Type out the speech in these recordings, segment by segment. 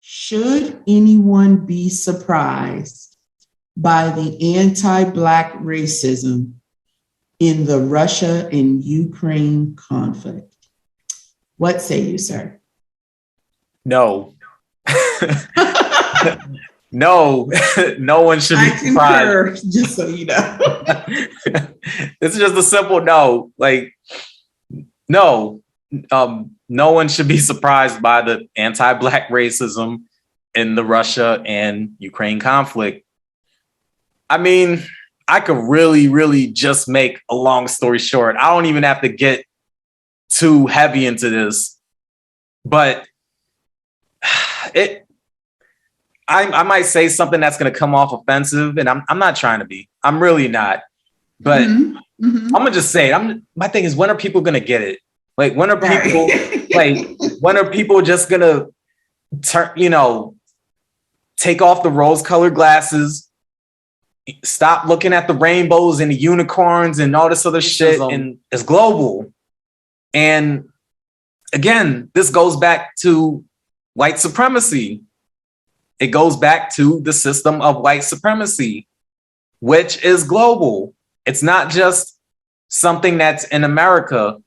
Should anyone be surprised by the anti-Black racism in the Russia and Ukraine conflict? What say you, sir? No. No, no one should be surprised. Just so you know. It's just a simple no. Like, no. No one should be surprised by the anti-Black racism in the Russia and Ukraine conflict. I mean, I could really just make a long story short. I don't even have to get too heavy into this, but I might say something that's going to come off offensive, and I'm not trying to be. I'm really not. But I'm gonna just say it. My thing is, when are people going to get it? Like, when are people when are people just going to take off the rose-colored glasses, stop looking at the rainbows and the unicorns and all this other shit, and it's global. And again, this goes back to white supremacy. It goes back to the system of white supremacy, which is global. It's not just something that's in America.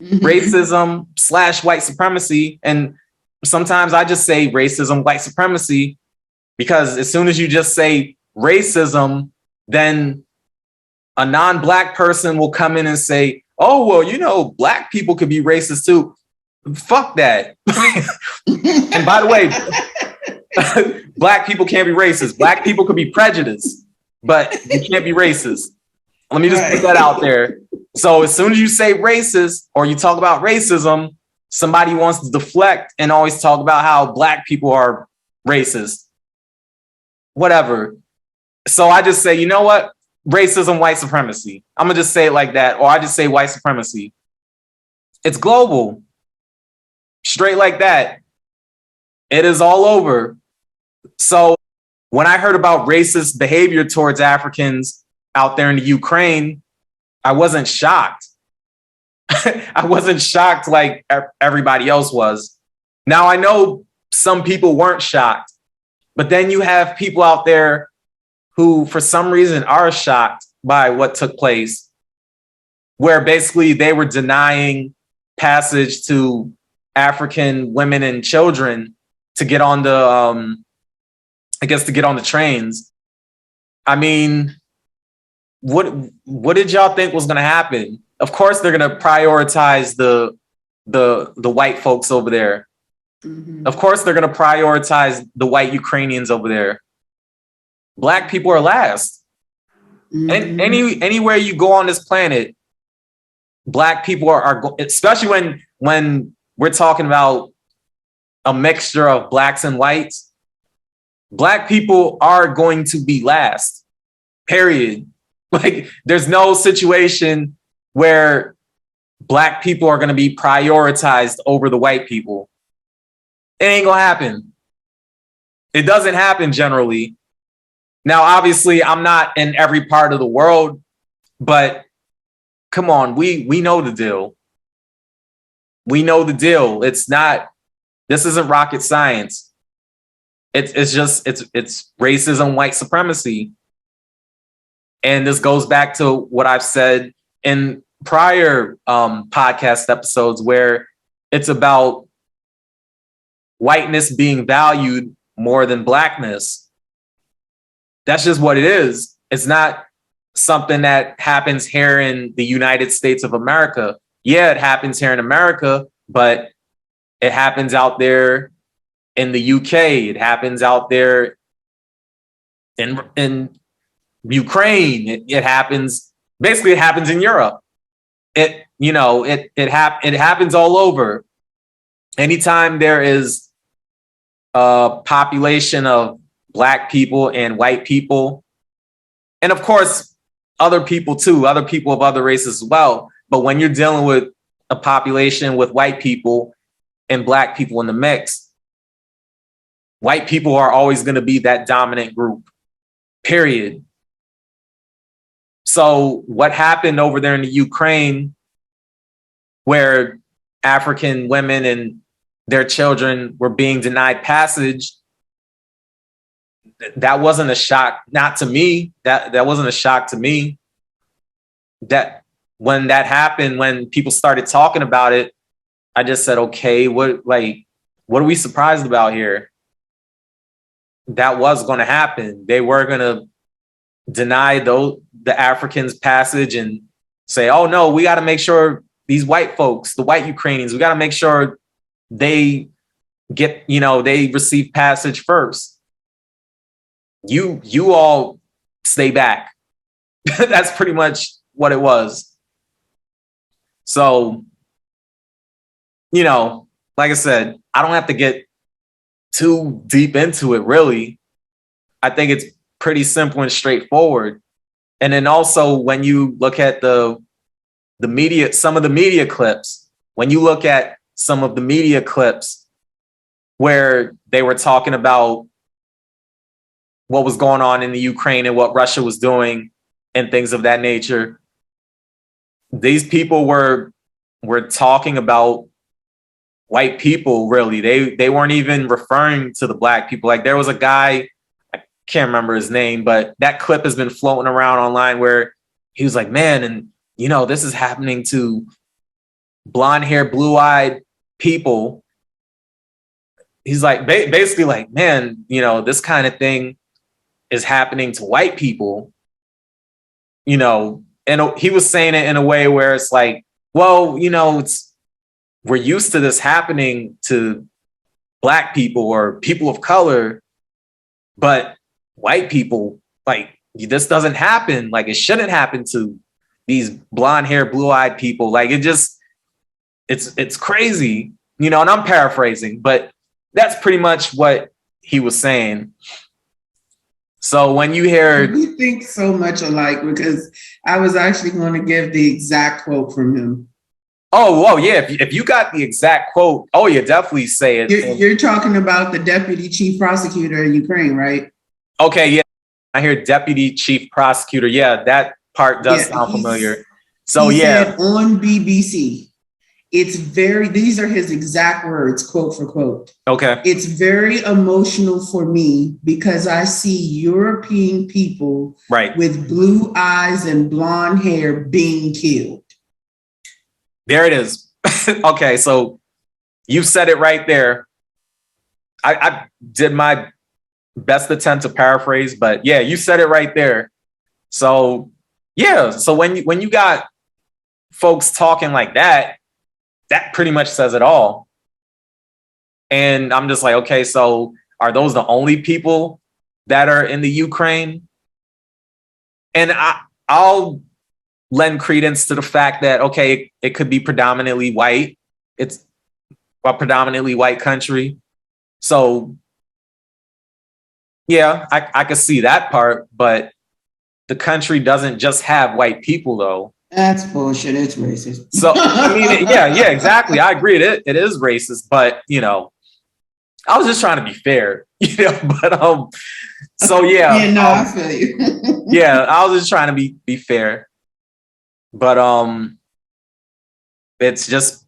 Racism / white supremacy. And sometimes I just say racism, white supremacy, because as soon as you just say racism, then a non-Black person will come in and say, oh, well, Black people could be racist too. Fuck that. And by the way, Black people can't be racist. Black people could be prejudiced, but you can't be racist. Let me just put that out there. So as soon as you say racist or you talk about racism, somebody wants to deflect and always talk about how Black people are racist. Whatever. So I just say, you know what? Racism, white supremacy. I'm going to just say it like that. Or I just say white supremacy. It's global. Straight like that. It is all over. So when I heard about racist behavior towards Africans out there in the Ukraine, I wasn't shocked. I wasn't shocked like everybody else was. Now, I know some people weren't shocked, but then you have people out there who, for some reason, are shocked by what took place, where basically they were denying passage to African women and children to get on the, to get on the trains. I mean, what did y'all think was going to happen? Of course, they're going to prioritize the white folks over there. Of course, they're going to prioritize the white Ukrainians over there. Black people are last. And anywhere you go on this planet, Black people are especially when we're talking about a mixture of Blacks and whites, Black people are going to be last, period. Like, there's no situation where Black people are going to be prioritized over the white people. It ain't going to happen. It doesn't happen generally. Now, obviously, I'm not in every part of the world, but come on, we know the deal. We know the deal. This isn't rocket science. It's racism, white supremacy. And this goes back to what I've said in prior podcast episodes, where it's about whiteness being valued more than Blackness. That's just what it is. It's not something that happens here in the United States of America. Yeah, it happens here in America, but it happens out there in the UK. It happens out there in Ukraine. It happens in Europe. It happens all over. Anytime there is a population of Black people and white people, and of course other people too, other people of other races as well. But when you're dealing with a population with white people and Black people in the mix, white people are always going to be that dominant group, period. So what happened over there in the Ukraine, where African women and their children were being denied passage, that wasn't a shock, not to me. That wasn't a shock to me. That when that happened, when people started talking about it, I just said, okay, what are we surprised about here? That was going to happen. They were going to deny the Africans passage and say, oh no, we got to make sure these white folks, the white Ukrainians, we got to make sure they get, they receive passage first. You all stay back. That's pretty much what it was. So, like I said, I don't have to get too deep into it, really. I think it's pretty simple and straightforward. And then also when you look at the media, some of the media clips, when you look at some of the media clips where they were talking about what was going on in the Ukraine and what Russia was doing and things of that nature, these people were talking about white people, really. They weren't even referring to the black people. Like there was a guy, I can't remember his name, but that clip has been floating around online where he was like, man, and this is happening to blonde hair, blue-eyed people. He's like, basically like, man, this kind of thing is happening to white people, and he was saying it in a way where it's like, well, we're used to this happening to black people or people of color, but white people, like, this doesn't happen. Like, it shouldn't happen to these blonde hair, blue-eyed people. Like, it's crazy, and I'm paraphrasing, but that's pretty much what he was saying. So when you hear... We think so much alike, because I was actually going to give the exact quote from him. Oh, yeah. If you got the exact quote, oh, yeah, definitely say it. You're talking about the deputy chief prosecutor in Ukraine, right? Okay, yeah. I hear deputy chief prosecutor. Yeah, that part does sound familiar. So, he said on BBC, these are his exact words, quote for quote. Okay. It's very emotional for me because I see European people with blue eyes and blonde hair being killed. There it is. Okay, so you said it right there. I did my best attempt to paraphrase, but yeah, you said it right there. So yeah, so when you got folks talking like that, that pretty much says it all. And I'm just like, okay, so are those the only people that are in the Ukraine? And I'll lend credence to the fact that, okay, it could be predominantly white. It's a predominantly white country. So yeah, I could see that part, but the country doesn't just have white people though. That's bullshit. It's racist. So I mean, yeah, exactly. I agree. It is racist, but I was just trying to be fair, but so yeah. Yeah, no, I feel you. Yeah, I was just trying to be fair. But it's just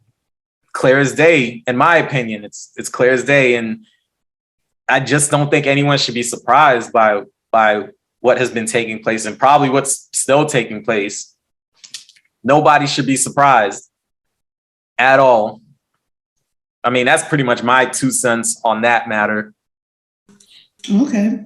clear as day, in my opinion. It's clear as day, and I just don't think anyone should be surprised by what has been taking place and probably what's still taking place. Nobody should be surprised at all. I mean, that's pretty much my 2 cents on that matter. Okay.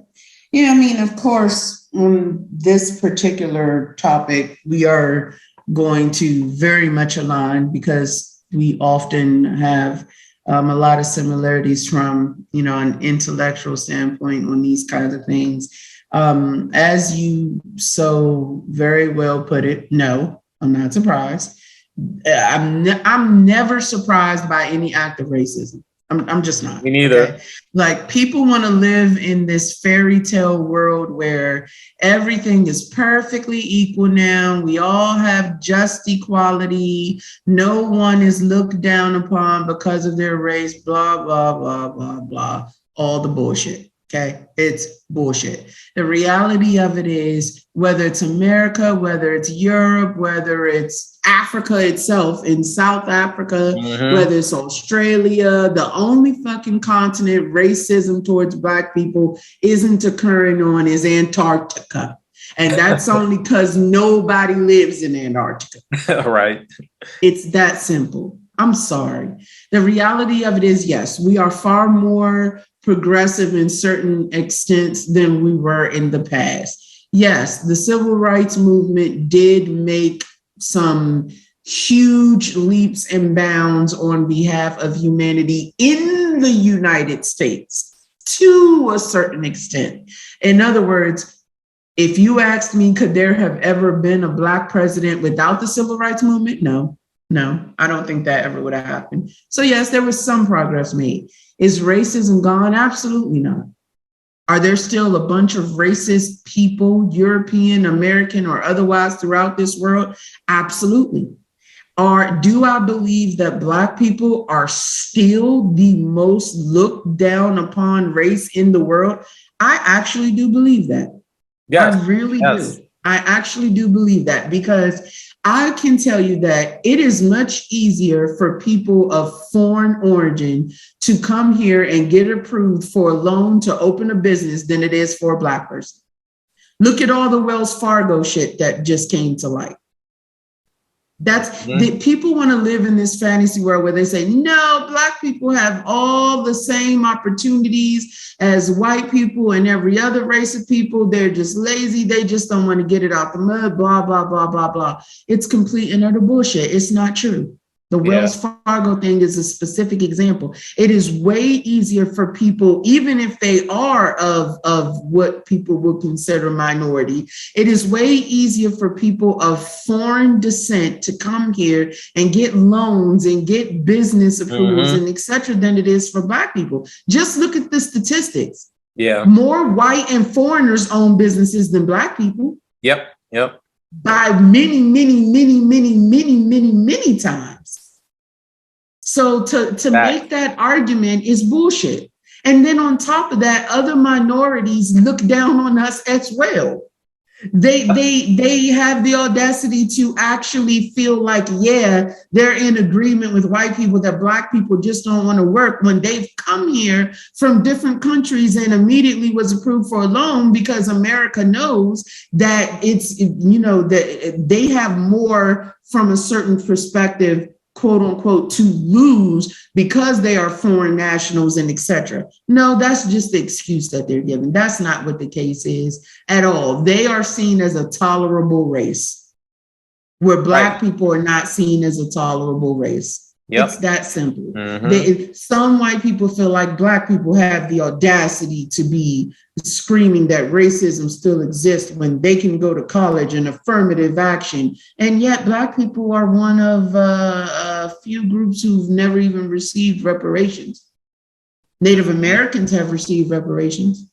Yeah, I mean, of course, on this particular topic, we are going to very much align because we often have a lot of similarities from, an intellectual standpoint on these kinds of things. As you so very well put it, no, I'm not surprised. I'm never surprised by any act of racism. I'm just not. Me neither. Okay? Like, people want to live in this fairy tale world where everything is perfectly equal now. We all have just equality. No one is looked down upon because of their race, blah, blah, blah, blah, blah. All the bullshit. Okay, it's bullshit. The reality of it is, whether it's America, whether it's Europe, whether it's Africa itself, in South Africa, whether it's Australia, the only fucking continent racism towards Black people isn't occurring on is Antarctica. And that's only because nobody lives in Antarctica. Right. It's that simple. I'm sorry. The reality of it is, yes, we are far more progressive in certain extents than we were in the past. Yes, the civil rights movement did make some huge leaps and bounds on behalf of humanity in the United States to a certain extent. In other words, if you asked me, could there have ever been a Black president without the civil rights movement? No, I don't think that ever would have happened. So yes, there was some progress made. Is racism gone? Absolutely not. Are there still a bunch of racist people, European, American, or otherwise throughout this world? Absolutely. Do I believe that Black people are still the most looked down upon race in the world? I actually do believe that. Yes. I really do. I actually do believe that, because I can tell you that it is much easier for people of foreign origin to come here and get approved for a loan to open a business than it is for a Black person. Look at all the Wells Fargo shit that just came to light. That's the people want to live in this fantasy world where they say, no, Black people have all the same opportunities as white people and every other race of people. They're just lazy. They just don't want to get it out the mud, blah, blah, blah, blah, blah. It's complete and utter bullshit. It's not true. The Wells Fargo thing is a specific example. It is way easier for people, even if they are of what people would consider minority, it is way easier for people of foreign descent to come here and get loans and get business approvals and et cetera than it is for Black people. Just look at the statistics. Yeah. More white and foreigners own businesses than Black people. Yep. By many, many, many, many, many, many, many times. So to make that argument is bullshit. And then on top of that, other minorities look down on us as well. They have the audacity to actually feel like, yeah, they're in agreement with white people that Black people just don't want to work, when they've come here from different countries and immediately was approved for a loan, because America knows that it's, that they have more from a certain perspective, quote unquote, to lose because they are foreign nationals and etc. No, that's just the excuse that they're giving. That's not what the case is at all. They are seen as a tolerable race, where Black people are not seen as a tolerable race. Yep. It's that simple. Some white people feel like Black people have the audacity to be screaming that racism still exists when they can go to college and affirmative action. And yet Black people are one of a few groups who've never even received reparations. Native Americans have received reparations.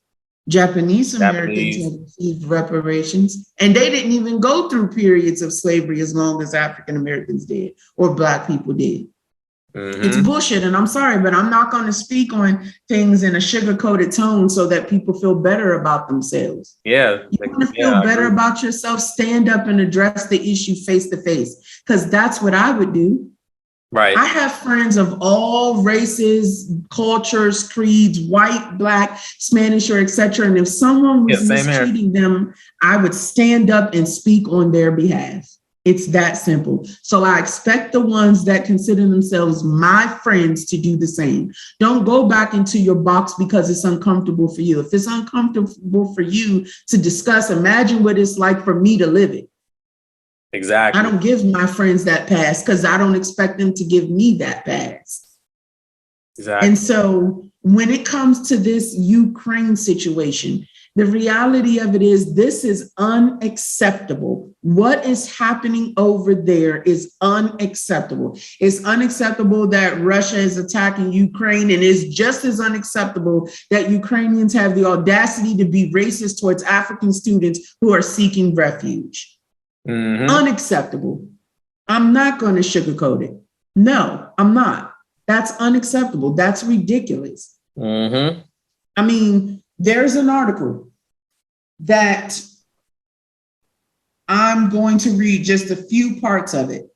Japanese Americans have received reparations. And they didn't even go through periods of slavery as long as African Americans did or Black people did. It's bullshit, and I'm sorry, but I'm not going to speak on things in a sugar-coated tone so that people feel better about themselves. Yeah. You want to feel better about yourself, stand up and address the issue face to face, because that's what I would do. Right. I have friends of all races, cultures, creeds, white, Black, Spanish, or etc. And if someone was mistreating them, I would stand up and speak on their behalf. It's that simple. So I expect the ones that consider themselves my friends to do the same. Don't go back into your box because it's uncomfortable for you. If it's uncomfortable for you to discuss, imagine what it's like for me to live it. Exactly. I don't give my friends that pass because I don't expect them to give me that pass. Exactly. And so when it comes to this Ukraine situation, the reality of it is this is unacceptable. What is happening over there is unacceptable. It's unacceptable that Russia is attacking Ukraine, and it's just as unacceptable that Ukrainians have the audacity to be racist towards African students who are seeking refuge. Unacceptable. I'm not going to sugarcoat it. No, I'm not. That's unacceptable. That's ridiculous. I mean, There's an article that I'm going to read just a few parts of it,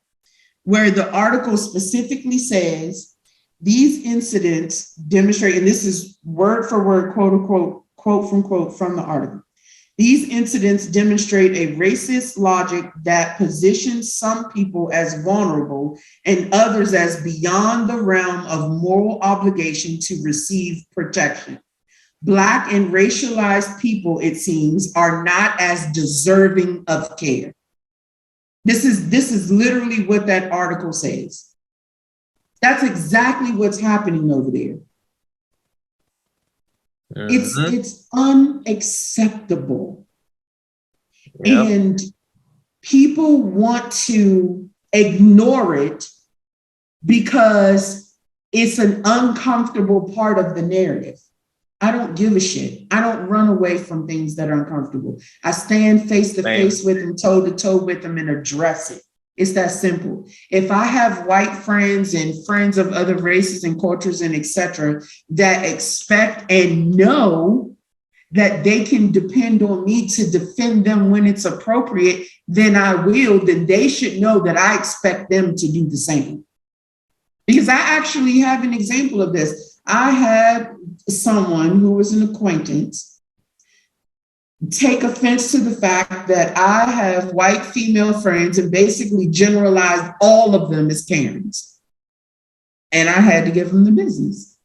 where the article specifically says these incidents demonstrate, and this is word for word, quote unquote, quote from the article. These incidents demonstrate a racist logic that positions some people as vulnerable and others as beyond the realm of moral obligation to receive protection. Black and racialized people, it seems, are not as deserving of care. This is literally what that article says. That's exactly what's happening over there. Mm-hmm. It's unacceptable. Yep. And people want to ignore it because it's an uncomfortable part of the narrative. I don't give a shit. I don't run away from things that are uncomfortable. I stand face to face with them, toe to toe with them, and address it. It's that simple. If I have white friends and friends of other races and cultures and etc. that expect and know that they can depend on me to defend them when it's appropriate, then I will. Then they should know that I expect them to do the same. Because I actually have an example of this. I had someone who was an acquaintance take offense to the fact that I have white female friends and basically generalized all of them as Karens. And I had to give them the business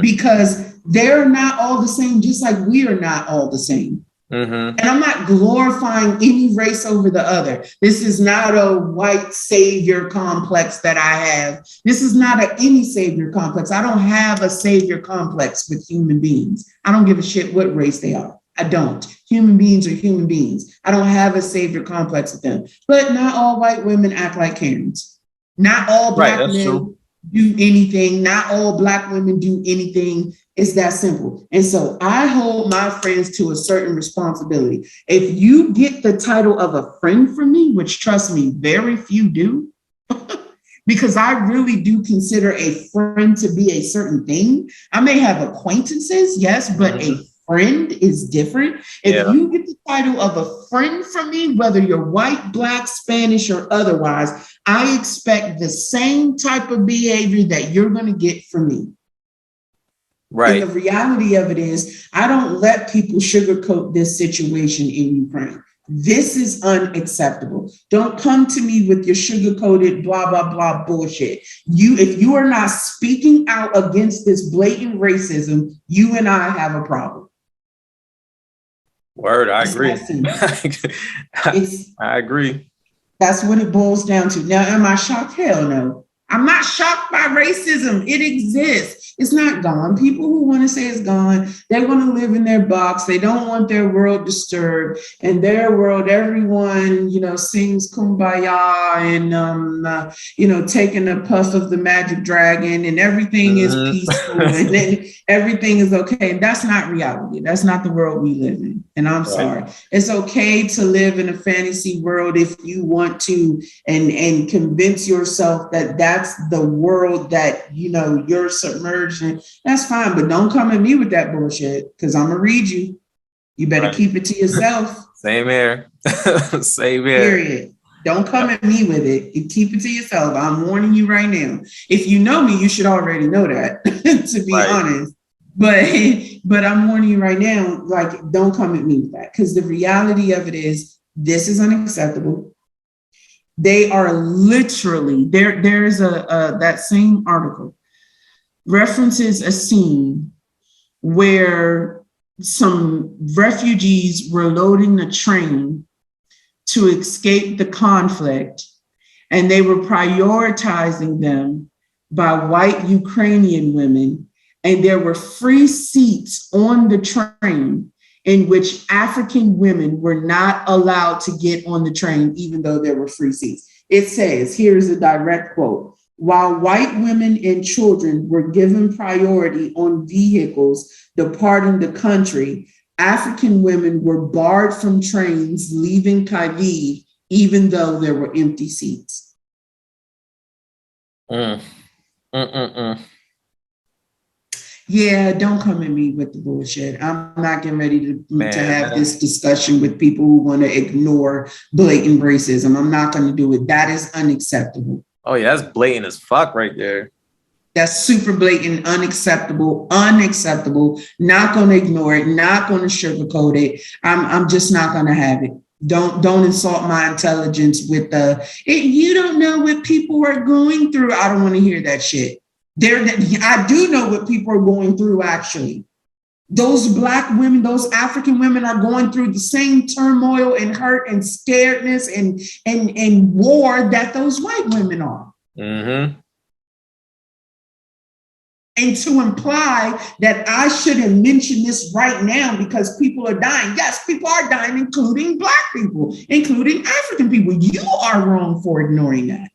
because they're not all the same, just like we are not all the same. Mm-hmm. And I'm not glorifying any race over the other. This is not a white savior complex that I have. This is not any savior complex. I don't have a savior complex with human beings. I don't give a shit what race they are. I don't. Human beings are human beings. I don't have a savior complex with them. But not all white women act like Karens. Not all black men do anything. Not all black women do anything. It's that simple. And so I hold my friends to a certain responsibility. If you get the title of a friend from me, which trust me, very few do, because I really do consider a friend to be a certain thing. I may have acquaintances, yes, but a friend is different. If you get the title of a friend from me, whether you're white, black, Spanish, or otherwise, I expect the same type of behavior that you're going to get from me. Right. And the reality of it is, I don't let people sugarcoat this situation in Ukraine. This is unacceptable. Don't come to me with your sugar-coated blah, blah, blah bullshit. If you are not speaking out against this blatant racism, you and I have a problem. Word, I agree. I agree. That's what it boils down to. Now, am I shocked? Hell no. I'm not shocked by racism. It exists. It's not gone. People who want to say it's gone, they want to live in their box. They don't want their world disturbed. In their world, everyone, sings Kumbaya and, taking a puff of the magic dragon and everything is peaceful and then everything is okay. And that's not reality. That's not the world we live in. And I'm sorry. It's okay to live in a fantasy world if you want to and convince yourself that that's the world that, you're submerged in. That's fine. But don't come at me with that bullshit because I'm going to read you. You better keep it to yourself. Same here. Same here. Period. Don't come at me with it. You keep it to yourself. I'm warning you right now. If you know me, you should already know that, to be honest. But I'm warning you right now, don't come at me with that. Because the reality of it is, this is unacceptable. They are literally, there's that same article references a scene where some refugees were loading a train to escape the conflict, and they were prioritizing them by white Ukrainian women, and there were free seats on the train in which African women were not allowed to get on the train, even though there were free seats. It says, here's a direct quote, "While white women and children were given priority on vehicles departing the country, African women were barred from trains leaving Kyiv, even though there were empty seats." Yeah, don't come at me with the bullshit. I'm not getting ready to have this discussion with people who want to ignore blatant racism. I'm not going to do it. That is unacceptable. Oh yeah, that's blatant as fuck right there. That's super blatant, unacceptable, unacceptable. Not going to ignore it. Not going to sugarcoat it. I'm just not going to have it. Don't insult my intelligence with you don't know what people are going through. I don't want to hear that shit. I do know what people are going through, actually. Those Black women, those African women are going through the same turmoil and hurt and scaredness and war that those white women are. Mm-hmm. And to imply that I shouldn't mention this right now because people are dying. Yes, people are dying, including Black people, including African people. You are wrong for ignoring that.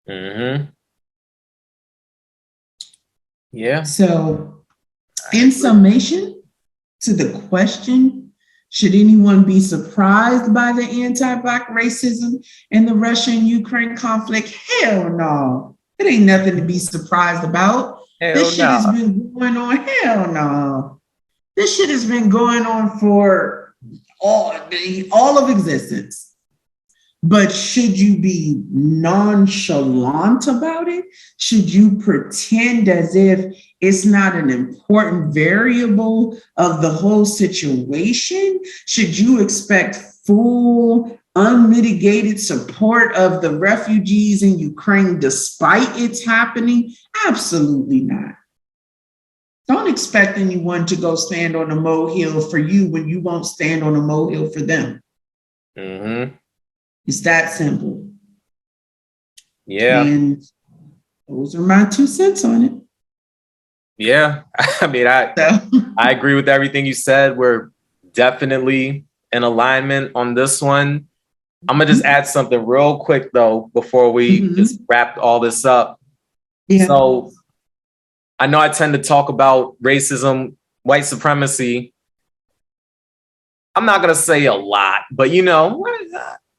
Mm-hmm. Yeah. So, in summation, to the question, should anyone be surprised by the anti-Black racism in the Russia-Ukraine conflict? Hell no. It ain't nothing to be surprised about. This shit has been going on. Hell no. This shit has been going on for all of existence. But should you be nonchalant about it? Should you pretend as if it's not an important variable of the whole situation? Should you expect full, unmitigated support of the refugees in Ukraine despite it's happening? Absolutely not. Don't expect anyone to go stand on a molehill for you when you won't stand on a molehill for them. Mm-hmm. It's that simple. Yeah. And those are my 2 cents on it. Yeah. I mean, I agree with everything you said. We're definitely in alignment on this one. I'm going to just add something real quick, though, before we just wrap all this up. Yeah. So I know I tend to talk about racism, white supremacy. I'm not going to say a lot, but, you know,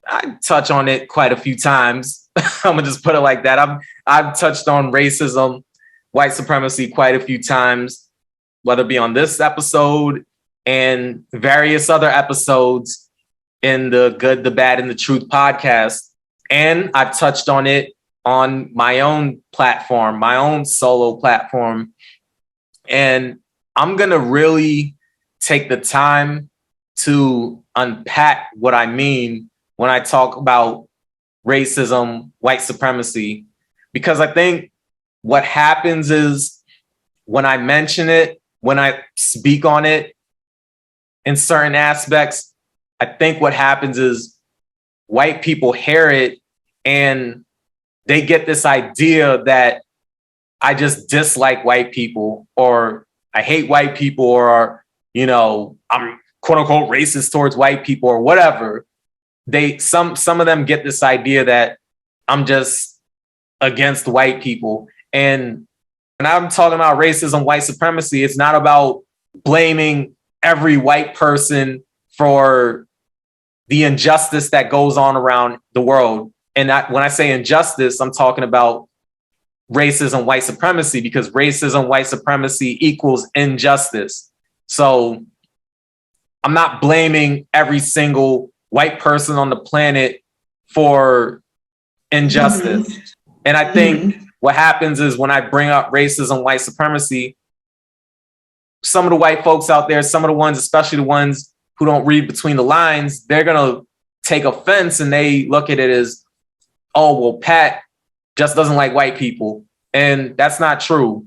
I touch on it quite a few times. I'm gonna just put it like that. I've touched on racism, white supremacy quite a few times, whether it be on this episode and various other episodes in the Good, the Bad, and the Truth podcast. And I've touched on it on my own platform, my own solo platform. And I'm gonna really take the time to unpack what I mean when I talk about racism, white supremacy, because I think what happens is when I mention it, when I speak on it in certain aspects, I think what happens is white people hear it and they get this idea that I just dislike white people or I hate white people or, you know, I'm quote unquote racist towards white people or whatever. Some of them get this idea that I'm just against white people. And when I'm talking about racism, white supremacy, it's not about blaming every white person for the injustice that goes on around the world. And when I say injustice, I'm talking about racism, white supremacy, because racism, white supremacy equals injustice. So I'm not blaming every single white person on the planet for injustice. Mm-hmm. And I think what happens is when I bring up racism, white supremacy, some of the white folks out there, some of the ones, especially the ones who don't read between the lines, they're going to take offense and they look at it as, oh, well, Pat just doesn't like white people. And that's not true.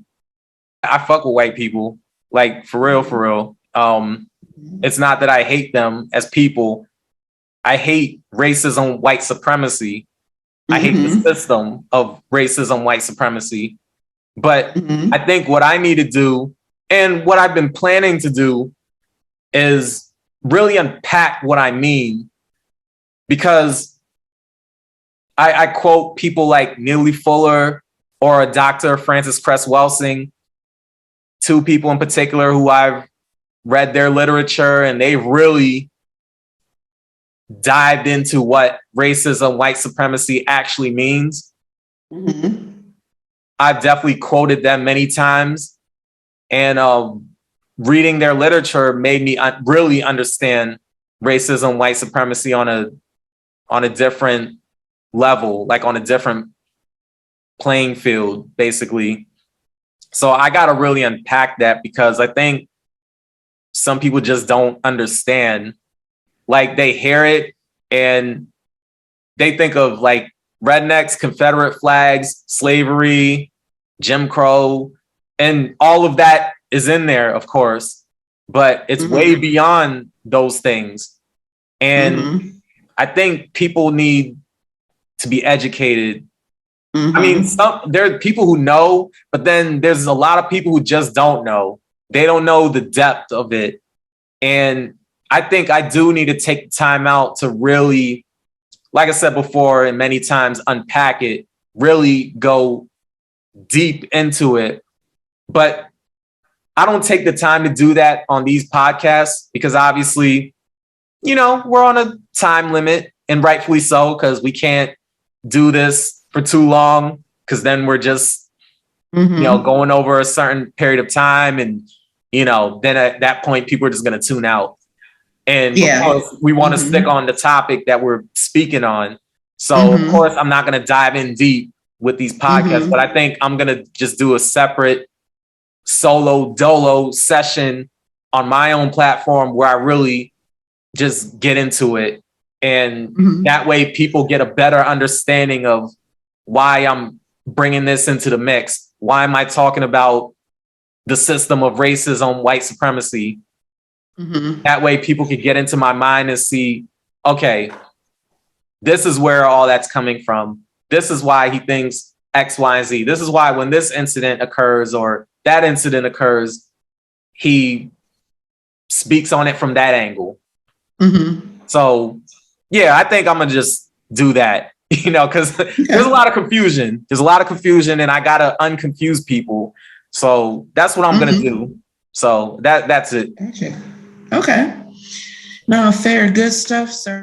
I fuck with white people, like for real, for real. It's not that I hate them as people. I hate racism, white supremacy. I hate the system of racism, white supremacy. But I think what I need to do and what I've been planning to do is really unpack what I mean. Because I quote people like Neely Fuller or Dr. Frances Cress Welsing, 2 people in particular who I've read their literature and they really dived into what racism, white supremacy actually means. I've definitely quoted them many times. And reading their literature made me really understand racism, white supremacy on a different level, like on a different playing field, basically. So I got to really unpack that, because I think some people just don't understand. Like, they hear it and they think of like rednecks, Confederate flags, slavery, Jim Crow, and all of that is in there, of course, but it's way beyond those things. And I think people need to be educated. I mean, there are people who know, but then there's a lot of people who just don't know. They don't know the depth of it. And I think I do need to take time out to really, like I said before, and many times, unpack it, really go deep into it. But I don't take the time to do that on these podcasts, because obviously, you know, we're on a time limit, and rightfully so, because we can't do this for too long, because then we're just, you know, going over a certain period of time. And, you know, then at that point, people are just going to tune out. And of course, we want to stick on the topic that we're speaking on. So, of course, I'm not going to dive in deep with these podcasts, but I think I'm going to just do a separate solo dolo session on my own platform where I really just get into it. And that way people get a better understanding of why I'm bringing this into the mix. Why am I talking about the system of racism, white supremacy? That way people can get into my mind and see, okay, this is where all that's coming from. This is why he thinks X, Y, and Z. This is why when this incident occurs or that incident occurs, he speaks on it from that angle. So, yeah, I think I'm going to just do that, you know, because there's a lot of confusion. There's a lot of confusion, and I got to unconfuse people. So that's what I'm going to do. So that's it. Gotcha. Okay. No, fair. Good stuff, sir.